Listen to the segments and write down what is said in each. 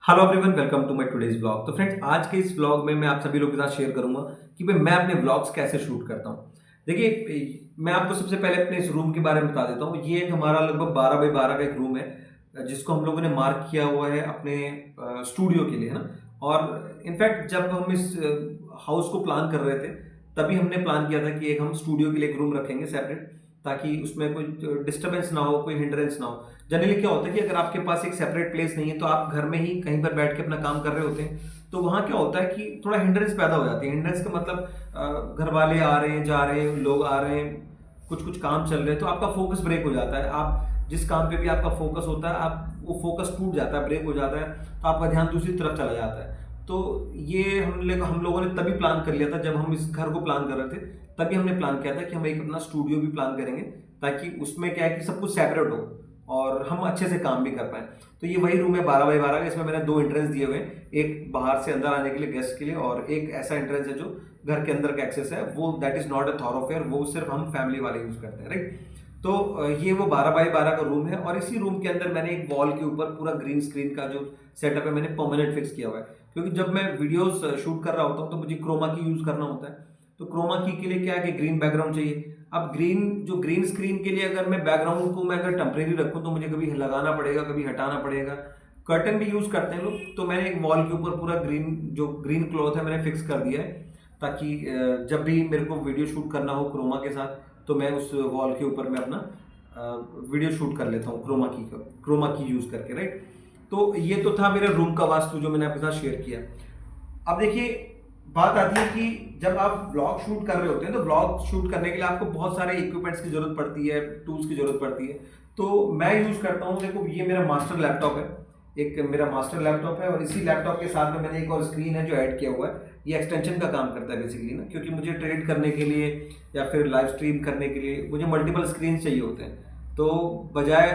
Hello everyone, welcome to my today's blog. तो friends, आज के इस ब्लॉग में मैं आप सभी लोगों के साथ शेयर करूंगा कि भाई मैं अपने ब्लॉग्स कैसे शूट करता हूं। देखिए, मैं आपको सबसे पहले अपने इस रूम के बारे में बता देता हूं। ये एक हमारा लगभग 12 बाई 12 का एक रूम है, जिसको हम लोगों ने मार्क किया हुआ है अपने स्टूडियो के लिए, है ना। और इनफैक्ट जब हम इस हाउस को प्लान कर रहे थे, तभी हमने प्लान किया था कि एक हम स्टूडियो के लिए एक रूम रखेंगे सेपरेट, ताकि उसमें कोई डिस्टर्बेंस ना हो, कोई हिंड्रेंस ना हो। जनरली क्या होता है कि अगर आपके पास एक सेपरेट प्लेस नहीं है तो आप घर में ही कहीं पर बैठ के अपना काम कर रहे होते हैं, तो वहाँ क्या होता है कि थोड़ा हिंड्रेंस पैदा हो जाती है। हिंड्रेंस का मतलब घर वाले आ रहे हैं, जा रहे हैं, लोग आ रहे हैं, कुछ कुछ काम चल रहे हैं, तो आपका फोकस ब्रेक हो जाता है। आप जिस काम पे भी आपका फोकस होता है, आप वो फोकस टूट जाता है, ब्रेक हो जाता है, तो आपका ध्यान दूसरी तरफ चला जाता है। तो ये हम लोगों ने तभी प्लान कर लिया था जब हम इस घर को प्लान कर रहे थे। तभी हमने प्लान किया था कि हम एक अपना स्टूडियो भी प्लान करेंगे, ताकि उसमें क्या है कि सब कुछ सेपरेट हो और हम अच्छे से काम भी कर पाए। तो ये वही रूम है 12 बाई 12 का। इसमें मैंने दो एंट्रेंस दिए हुए हैं, एक बाहर से अंदर आने के लिए गेस्ट के लिए, और एक ऐसा एंट्रेंस है जो घर के अंदर का एक्सेस है, वो दैट इज नॉट अ थॉरोफेयर, वो सिर्फ हम फैमिली वाले यूज करते हैं, राइट। तो ये वो 12 बाई 12 का रूम है, और इसी रूम के अंदर मैंने एक वॉल के ऊपर पूरा ग्रीन स्क्रीन का जो सेटअप है मैंने परमानेंट फिक्स किया हुआ है। क्योंकि जब मैं वीडियोस शूट कर रहा होता हूँ तो मुझे क्रोमा की यूज करना होता है। तो क्रोमा की के लिए क्या है कि ग्रीन बैकग्राउंड चाहिए। अब ग्रीन स्क्रीन के लिए अगर मैं बैकग्राउंड को मैं अगर टेम्परेरी रखूं तो मुझे कभी लगाना पड़ेगा, कभी हटाना पड़ेगा। कर्टन भी यूज करते हैं लोग, तो मैंने एक वॉल के ऊपर पूरा ग्रीन क्लॉथ है मैंने फिक्स कर दिया है, ताकि जब भी मेरे को वीडियो शूट करना हो क्रोमा के साथ, तो मैं उस वॉल के ऊपर मैं अपना वीडियो शूट कर लेता हूँ क्रोमा की यूज करके, राइट। तो ये तो था मेरे रूम का वास्तु जो मैंने आपके साथ शेयर किया। अब देखिए, बात आती है कि जब आप व्लॉग शूट कर रहे होते हैं तो व्लॉग शूट करने के लिए आपको बहुत सारे इक्विपमेंट्स की जरूरत पड़ती है, टूल्स की जरूरत पड़ती है। तो मैं यूज करता हूँ, देखो ये मेरा मास्टर लैपटॉप है, एक मेरा मास्टर लैपटॉप है, और इसी लैपटॉप के साथ में मैंने एक और स्क्रीन है जो ऐड किया हुआ है। ये एक्सटेंशन का काम करता है बेसिकली ना, क्योंकि मुझे ट्रेड करने के लिए या फिर लाइव स्ट्रीम करने के लिए मुझे मल्टीपल स्क्रीन चाहिए होते हैं। तो बजाय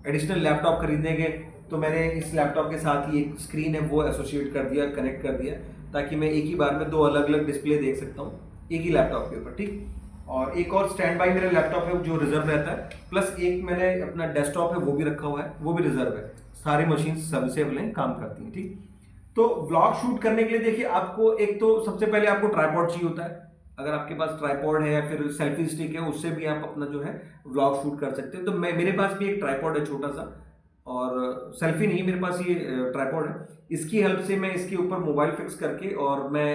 एडिशनल लैपटॉप खरीदने के, तो मैंने इस लैपटॉप के साथ ही एक स्क्रीन है वो एसोसिएट कर दिया, कनेक्ट कर दिया, ताकि मैं एक ही बार में दो अलग अलग डिस्प्ले देख सकता हूँ एक ही लैपटॉप के ऊपर, ठीक। और एक और स्टैंड बाई मेरा लैपटॉप है जो रिजर्व रहता है, प्लस एक मैंने अपना डेस्कटॉप है वो भी रखा हुआ है, वो भी रिजर्व है। सारी मशीन सर्विसेबल हैं, काम करती हैं, ठीक। तो व्लॉग शूट करने के लिए देखिए, आपको एक तो सबसे पहले आपको ट्राइपॉड चाहिए होता है। अगर आपके पास ट्राइपॉड है या फिर सेल्फी स्टिक है, उससे भी आप अपना जो है व्लॉग शूट कर सकते हैं। तो मेरे पास भी एक ट्राइपॉड है छोटा सा, और सेल्फी नहीं है मेरे पास, ये ट्राइपॉड है। इसकी हेल्प से मैं इसके ऊपर मोबाइल फिक्स करके और मैं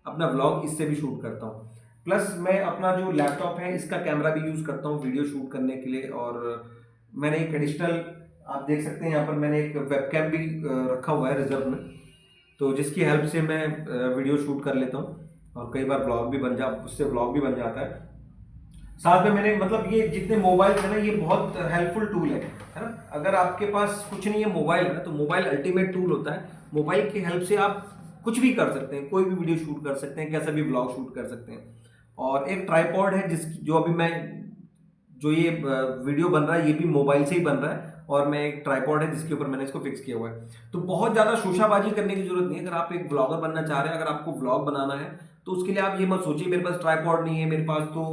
अपना व्लॉग इससे भी शूट करता हूँ। प्लस मैं अपना जो लैपटॉप है इसका कैमरा भी यूज़ करता हूँ वीडियो शूट करने के लिए। और मैंने एक एडिशनल, आप देख सकते हैं यहाँ पर मैंने एक वेबकैम भी रखा हुआ है रिजर्व में, तो जिसकी हेल्प से मैं वीडियो शूट कर लेता हूँ, और कई बार उससे व्लॉग भी बन जाता है। साथ में मैंने, मतलब ये जितने मोबाइल है ना, ये बहुत हेल्पफुल टूल है ना। अगर आपके पास कुछ नहीं है, मोबाइल है ना, तो मोबाइल अल्टीमेट टूल होता है। मोबाइल की हेल्प से आप कुछ भी कर सकते हैं, कोई भी वीडियो शूट कर सकते हैं, कैसा भी व्लॉग शूट कर सकते हैं। और एक ट्राइपॉड है जो अभी मैं, जो ये वीडियो बन रहा है ये भी मोबाइल से ही बन रहा है, और मैं एक ट्राइपॉड है जिसके ऊपर मैंने इसको फिक्स किया हुआ है। तो बहुत ज़्यादा शोशाबाजी करने की जरूरत नहीं है। अगर आप एक ब्लॉगर बनना चाह रहे हैं, अगर आपको व्लॉग बनाना है, तो उसके लिए आप ये मत सोचिए मेरे पास ट्राइपॉड नहीं है, मेरे पास तो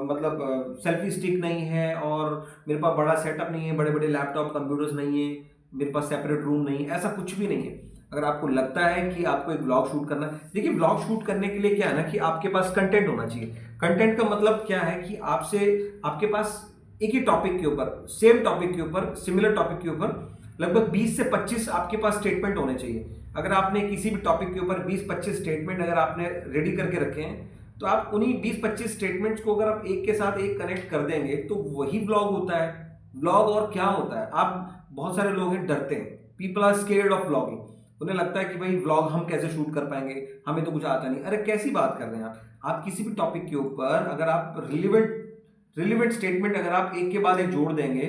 मतलब सेल्फी स्टिक नहीं है, और मेरे पास बड़ा सेटअप नहीं है, बड़े बड़े लैपटॉप कंप्यूटर्स नहीं है, मेरे पास सेपरेट रूम नहीं है, ऐसा कुछ भी नहीं है। अगर आपको लगता है कि आपको एक व्लॉग शूट करना है, देखिए व्लॉग शूट करने के लिए क्या है ना कि आपके पास कंटेंट होना चाहिए। कंटेंट का मतलब क्या है कि आपके पास एक ही टॉपिक के ऊपर, सेम टॉपिक के ऊपर, सिमिलर टॉपिक के ऊपर लगभग 20 से 25 आपके पास स्टेटमेंट होने चाहिए। अगर आपने किसी भी टॉपिक के ऊपर 20-25 स्टेटमेंट अगर आपने रेडी करके रखे हैं, तो आप उन्हीं 20-25 स्टेटमेंट्स को अगर आप एक के साथ एक कनेक्ट कर देंगे तो वही ब्लॉग होता है। ब्लॉग और क्या होता है, आप बहुत सारे लोग हैं डरते हैं, people are scared of blogging. उन्हें लगता है कि भाई व्लॉग हम कैसे शूट कर पाएंगे, हमें तो कुछ आता नहीं। अरे कैसी बात कर रहे हैं आप किसी भी टॉपिक के ऊपर अगर आप रिलेवेंट स्टेटमेंट अगर आप एक के बाद एक जोड़ देंगे,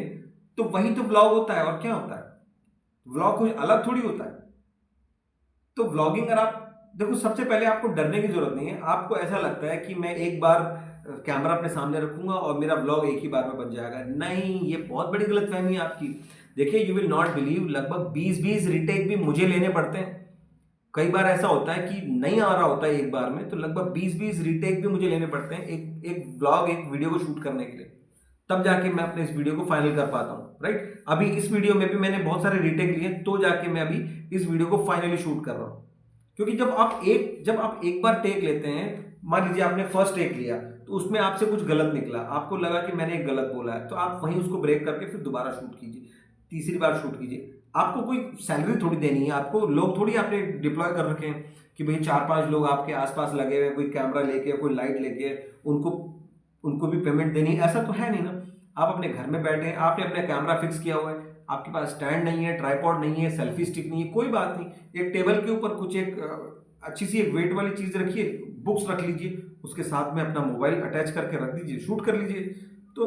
तो वही तो व्लॉग होता है। और क्या होता है, व्लॉग कुछ अलग थोड़ी होता है। तो व्लॉगिंग, अगर आप देखो, सबसे पहले आपको डरने की जरूरत नहीं है। आपको ऐसा लगता है कि मैं एक बार कैमरा अपने सामने रखूंगा और मेरा व्लॉग एक ही बार में बन जाएगा, नहीं, ये बहुत बड़ी गलतफहमी है आपकी। देखिए, यू विल नॉट बिलीव, लगभग 20-20 रिटेक भी मुझे लेने पड़ते हैं। कई बार ऐसा होता है कि नहीं आ रहा होता है एक बार में, तो लगभग 20-20 रीटेक भी मुझे लेने पड़ते हैं एक एक ब्लॉग, एक वीडियो को शूट करने के लिए। तब जाके मैं अपने इस वीडियो को फाइनल कर पाता हूँ, राइट। अभी इस वीडियो में भी मैंने बहुत सारे रीटेक लिए तो जाके मैं अभी इस वीडियो को फाइनली शूट कर रहा हूँ। क्योंकि जब आप एक बार टेक लेते हैं, मान लीजिए आपने फर्स्ट टेक लिया तो उसमें आपसे कुछ गलत निकला, आपको लगा कि मैंने एक गलत बोला है, तो आप वहीं उसको ब्रेक करके फिर दोबारा शूट कीजिए, तीसरी बार शूट कीजिए। आपको कोई सैलरी थोड़ी देनी है, आपको लोग थोड़ी आपने डिप्लॉय कर रखे हैं कि भाई 4-5 लोग आपके आसपास लगे हुए, कोई कैमरा लेके, कोई लाइट लेके, उनको भी पेमेंट देनी, ऐसा तो है नहीं ना। आप अपने घर में बैठे हैं, आपने अपना कैमरा फिक्स किया हुआ है, आपके पास स्टैंड नहीं है, ट्राइपॉड नहीं है, सेल्फी स्टिक नहीं है, कोई बात नहीं, एक टेबल के ऊपर कुछ एक अच्छी सी एक वेट वाली चीज रखिए, बुक्स रख लीजिए, उसके साथ में अपना मोबाइल अटैच करके रख दीजिए, शूट कर लीजिए। तो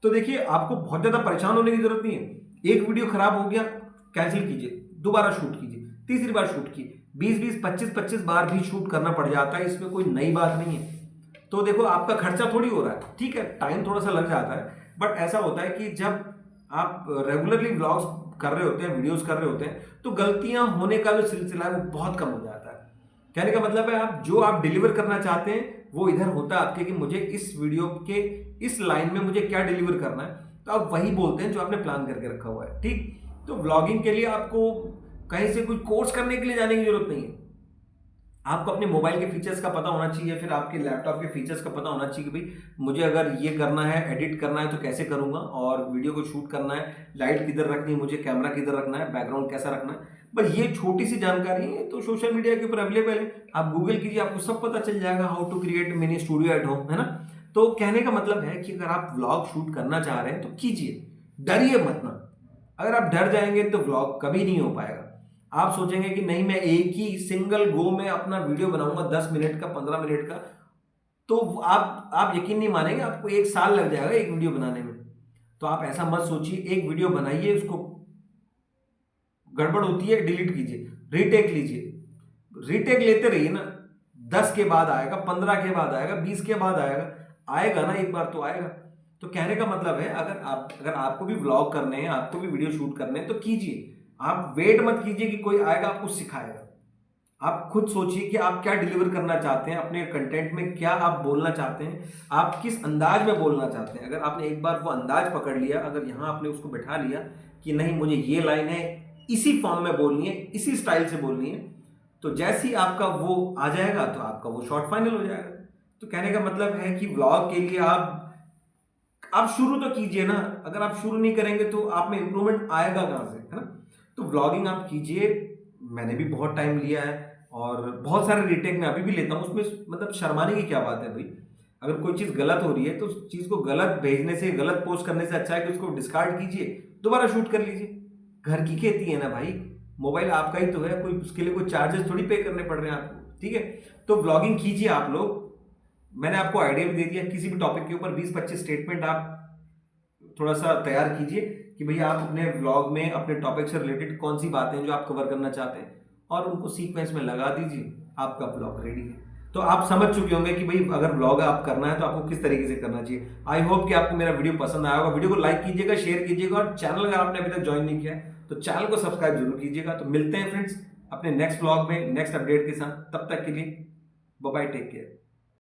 तो देखिए, आपको बहुत ज्यादा परेशान होने की जरूरत नहीं है। एक वीडियो खराब हो गया, कैंसिल कीजिए, दोबारा शूट कीजिए, तीसरी बार शूट कीजिए, 20-20, 25-25 बार भी शूट करना पड़ जाता है, इसमें कोई नई बात नहीं है। तो देखो, आपका खर्चा थोड़ी हो रहा है, ठीक है, टाइम थोड़ा सा लग जाता है, बट ऐसा होता है कि जब आप रेगुलरली व्लॉग्स कर रहे होते हैं, वीडियोस कर रहे होते हैं, तो गलतियां होने का जो सिलसिला है वो बहुत कम हो जाता है। कहने का मतलब है, आप डिलीवर करना चाहते हैं वो इधर होता है आपके कि मुझे इस वीडियो के इस लाइन में मुझे क्या डिलीवर करना है, तो आप वही बोलते हैं जो आपने प्लान करके रखा हुआ है, ठीक। तो व्लॉगिंग के लिए आपको कहीं से कोई कोर्स करने के लिए जाने की जरूरत नहीं है। आपको अपने मोबाइल के फीचर्स का पता होना चाहिए, फिर आपके लैपटॉप के फीचर्स का पता होना चाहिए कि भाई मुझे अगर ये करना है, एडिट करना है तो कैसे करूंगा, और वीडियो को शूट करना है, लाइट किधर रखनी है, मुझे कैमरा किधर रखना है, बैकग्राउंड कैसा रखना है। बस ये छोटी सी जानकारी है तो सोशल मीडिया के ऊपर अवेलेबल है, आप गूगल कीजिए, आपको सब पता चल जाएगा, how to create mini studio at home, है ना। तो कहने का मतलब है कि अगर आप व्लॉग शूट करना चाह रहे हैं तो कीजिए, डरिए मत ना। अगर आप डर जाएंगे तो व्लॉग कभी नहीं हो पाएगा। आप सोचेंगे कि नहीं, मैं एक ही सिंगल गो में अपना वीडियो बनाऊंगा 10 मिनट का, 15 मिनट का, तो आप यकीन नहीं मानेंगे, आपको 1 साल लग जाएगा एक वीडियो बनाने में। तो आप ऐसा मत सोचिए, एक वीडियो बनाइए, उसको गड़बड़ होती है डिलीट कीजिए, रीटेक लीजिए, रीटेक लेते रहिए ना। 10 के बाद आएगा, 15 के बाद आएगा, 20 के बाद आएगा ना, एक बार तो आएगा। तो कहने का मतलब है, अगर आपको भी व्लॉग करने हैं, आपको भी वीडियो शूट करने हैं तो कीजिए। आप वेट मत कीजिए कि कोई आएगा आपको सिखाएगा। आप खुद सोचिए कि आप क्या डिलीवर करना चाहते हैं, अपने कंटेंट में क्या आप बोलना चाहते हैं, आप किस अंदाज में बोलना चाहते हैं। अगर आपने एक बार वो अंदाज पकड़ लिया, अगर यहाँ आपने उसको बैठा लिया कि नहीं, मुझे ये लाइन है, इसी फॉर्म में बोलनी है, इसी स्टाइल से बोलनी है, तो जैसे ही आपका वो आ जाएगा तो आपका वो शॉर्ट फाइनल हो जाएगा। तो कहने का मतलब है कि व्लॉग के लिए आप शुरू तो कीजिए ना। अगर आप शुरू नहीं करेंगे तो आप में इंप्रूवमेंट आएगा कहाँ से, है ना। तो व्लॉगिंग आप कीजिए, मैंने भी बहुत टाइम लिया है और बहुत सारे रीटेक मैं अभी भी लेता हूँ, उसमें मतलब शर्माने की क्या बात है भाई। अगर कोई चीज़ गलत हो रही है तो उस चीज़ को गलत भेजने से, गलत पोस्ट करने से अच्छा है कि उसको डिस्कार्ड कीजिए, दोबारा शूट कर लीजिए। घर की खेती है ना भाई, मोबाइल आपका ही तो है, कोई उसके लिए कोई चार्जेस थोड़ी पे करने पड़ रहे हैं आपको, ठीक है। तो व्लॉगिंग कीजिए आप लोग। मैंने आपको आइडिया भी दे दिया, किसी भी टॉपिक के ऊपर 20-25 स्टेटमेंट आप थोड़ा सा तैयार कीजिए कि भैया आप अपने व्लॉग में अपने टॉपिक से रिलेटेड कौन सी बातें हैं जो आप कवर करना चाहते हैं, और उनको सीक्वेंस में लगा दीजिए, आपका व्लॉग रेडी है। तो आप समझ चुके होंगे कि भाई अगर व्लॉग आप करना है तो आपको किस तरीके से करना चाहिए। आई होप कि आपको मेरा वीडियो पसंद आया होगा। वीडियो को लाइक कीजिएगा, शेयर कीजिएगा, और चैनल अगर आपने अभी तक ज्वाइन नहीं किया है तो चैनल को सब्सक्राइब जरूर कीजिएगा। तो मिलते हैं फ्रेंड्स अपने नेक्स्ट व्लॉग में, नेक्स्ट अपडेट के साथ। तब तक के लिए बाय बाय, टेक केयर।